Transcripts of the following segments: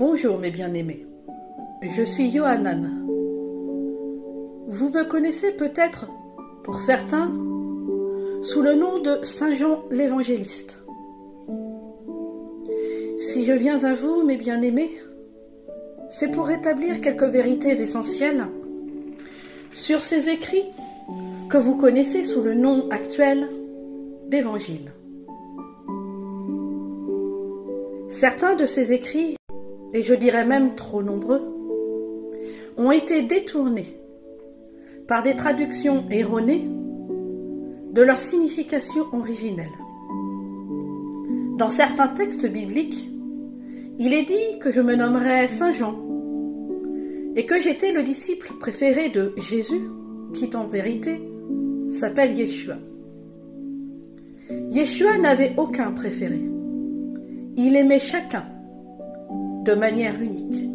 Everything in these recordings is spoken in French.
Bonjour mes bien-aimés, je suis Yohanan. Vous me connaissez peut-être, pour certains, sous le nom de Saint Jean l'Évangéliste. Si je viens à vous, mes bien-aimés, c'est pour rétablir quelques vérités essentielles sur ces écrits que vous connaissez sous le nom actuel d'Évangile. Certains de ces écrits, et je dirais même trop nombreux, ont été détournés par des traductions erronées de leur signification originelle. Dans certains textes bibliques, il est dit que je me nommerais Saint Jean et que j'étais le disciple préféré de Jésus, qui en vérité s'appelle Yeshua. Yeshua n'avait aucun préféré. Il aimait chacun de manière unique.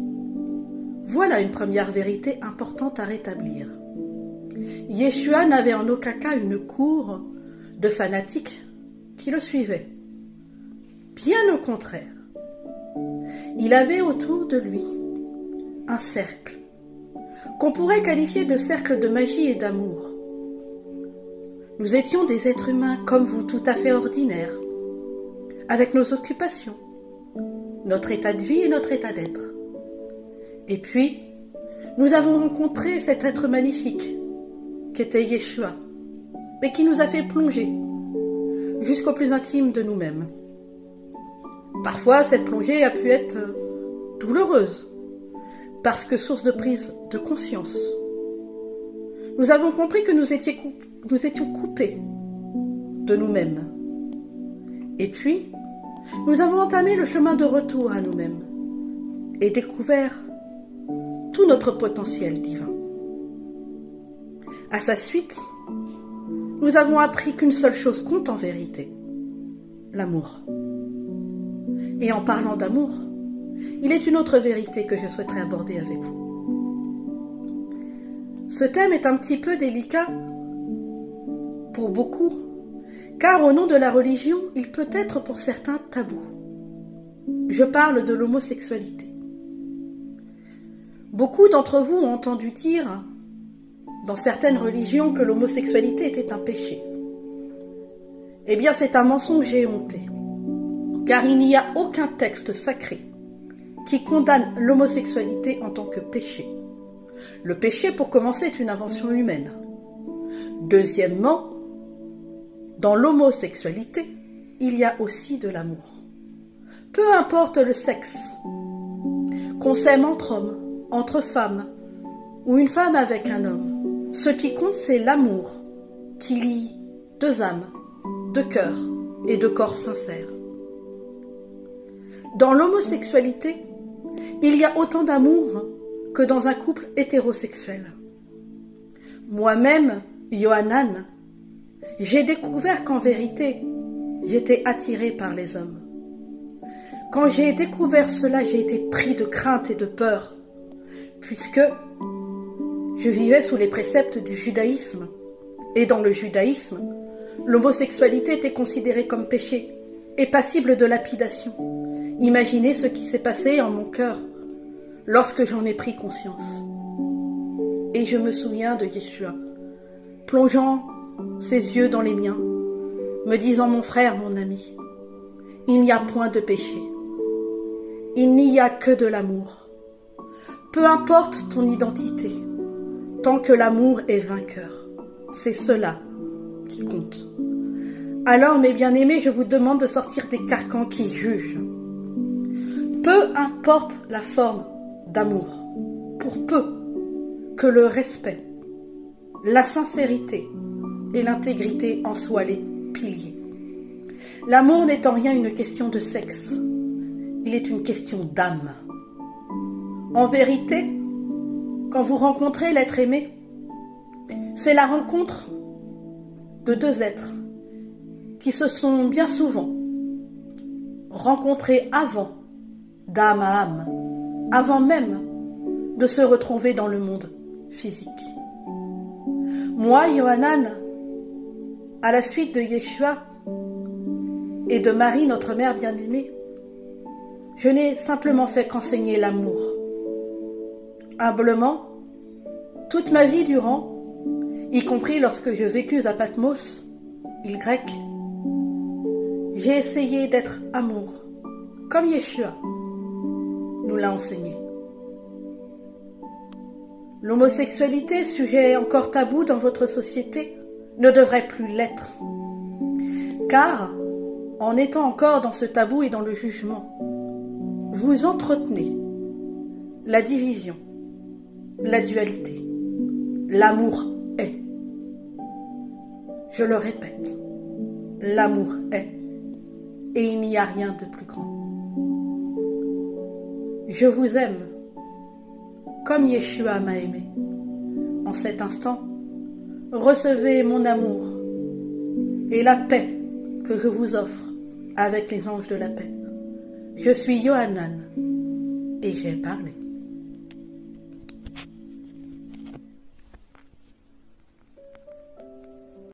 Voilà une première vérité importante à rétablir. Yeshua n'avait en aucun cas une cour de fanatiques qui le suivaient. Bien au contraire. Il avait autour de lui un cercle qu'on pourrait qualifier de cercle de magie et d'amour. Nous étions des êtres humains comme vous, tout à fait ordinaires, avec nos occupations, notre état de vie et notre état d'être. Et puis, nous avons rencontré cet être magnifique qu'était Yeshua, mais qui nous a fait plonger jusqu'au plus intime de nous-mêmes. Parfois, cette plongée a pu être douloureuse, parce que source de prise de conscience. Nous avons compris que nous étions coupés de nous-mêmes. Et puis, nous avons entamé le chemin de retour à nous-mêmes et découvert tout notre potentiel divin. À sa suite, nous avons appris qu'une seule chose compte en vérité, l'amour. Et en parlant d'amour, il est une autre vérité que je souhaiterais aborder avec vous. Ce thème est un petit peu délicat pour beaucoup, car au nom de la religion, il peut être pour certains tabou. Je parle de l'homosexualité. Beaucoup d'entre vous ont entendu dire, dans certaines religions, que l'homosexualité était un péché. Eh bien, c'est un mensonge éhonté, car il n'y a aucun texte sacré qui condamne l'homosexualité en tant que péché. Le péché, pour commencer, est une invention humaine. Deuxièmement, dans l'homosexualité, il y a aussi de l'amour. Peu importe le sexe, qu'on s'aime entre hommes, entre femmes, ou une femme avec un homme, ce qui compte, c'est l'amour qui lie deux âmes, deux cœurs et deux corps sincères. Dans l'homosexualité, il y a autant d'amour que dans un couple hétérosexuel. Moi-même, Yohanan, j'ai découvert qu'en vérité, j'étais attirée par les hommes. Quand j'ai découvert cela, j'ai été pris de crainte et de peur, puisque je vivais sous les préceptes du judaïsme. Et dans le judaïsme, l'homosexualité était considérée comme péché et passible de lapidation. Imaginez ce qui s'est passé en mon cœur lorsque j'en ai pris conscience. Et je me souviens de Yeshua, plongeant ses yeux dans les miens, me disant: mon frère, mon ami, il n'y a point de péché, il n'y a que de l'amour. Peu importe ton identité, tant que l'amour est vainqueur, c'est cela qui compte. Alors, mes bien-aimés, je vous demande de sortir des carcans qui jugent. Peu importe la forme d'amour, pour peu que le respect, la sincérité et l'intégrité en soient les piliers. L'amour n'est en rien une question de sexe, il est une question d'âme. En vérité, quand vous rencontrez l'être aimé, c'est la rencontre de deux êtres qui se sont bien souvent rencontrés avant, d'âme à âme, avant même de se retrouver dans le monde physique. Moi, Yohanan, à la suite de Yeshua et de Marie, notre mère bien-aimée, Je n'ai simplement fait qu'enseigner l'amour. Humblement, toute ma vie durant, y compris lorsque je vécus à Patmos, île grecque, j'ai essayé d'être amour, comme Yeshua nous l'a enseigné. L'homosexualité, sujet encore tabou dans votre société, ne devrait plus l'être. Car, en étant encore dans ce tabou et dans le jugement, vous entretenez la division, la dualité. L'amour est. Je le répète, l'amour est. Et il n'y a rien de plus grand. Je vous aime comme Yeshua m'a aimé. En cet instant, recevez mon amour et la paix que je vous offre avec les anges de la paix. Je suis Yohanan et j'ai parlé.